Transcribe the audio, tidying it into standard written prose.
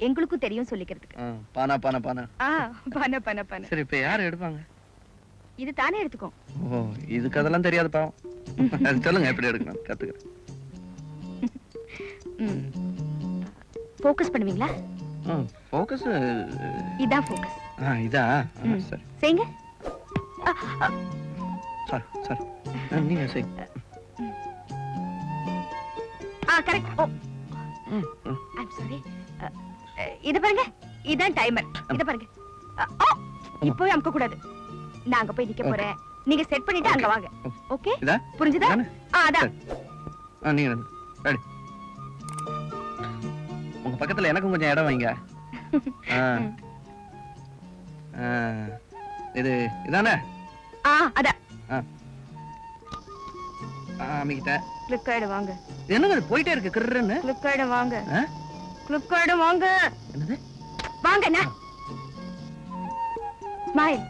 எங்களுக்கும் தெரியும் சொல்லிக்கிறதுக்கு. பானா பானா பானா. பானா பானா பானா. சரி இப்ப யார் எடுப்பாங்க? இது தானே எடுத்துக்கோ. ஓ இதுக்கு அதெல்லாம் தெரியாது பாவம். சொல்லுங்க எப்படி எடுக்கணும் கத்துக்கிறேன். ஃபோக்கஸ் பண்ணுவீங்களா? ஃபோக்கஸ். இதான் ஃபோக்கஸ். இதா சரி. செய்யுங்க. சார் சார் நீங்க செய்யுங்க. கரெக்ட். O I'm sorry. இத பாருங்க. இதான் டைமர். இத பாருங்க. இப்போ அமுக்க கூடாது. நான் அங்க போய் நிக்க போறேன். நீங்க செட் பண்ணிட்டு அங்க வாங்க. ஓகே? புரிஞ்சுதா? அதான். நீங்க ரெடி. உங்க பக்கத்துல எனக்கும் கொஞ்சம் இடம் வைங்க. இது இதானே? அதான். அமிகிட்ட கிளிக் ஆயிடு வாங்க. என்னங்க போயிட்டே இருக்கு கிர்றன்னு. கிளிக் ஆயிடு வாங்க. கிளிக் ஆயிடு வாங்க. என்னது? வாங்கண்ணா. ஸ்மைல்.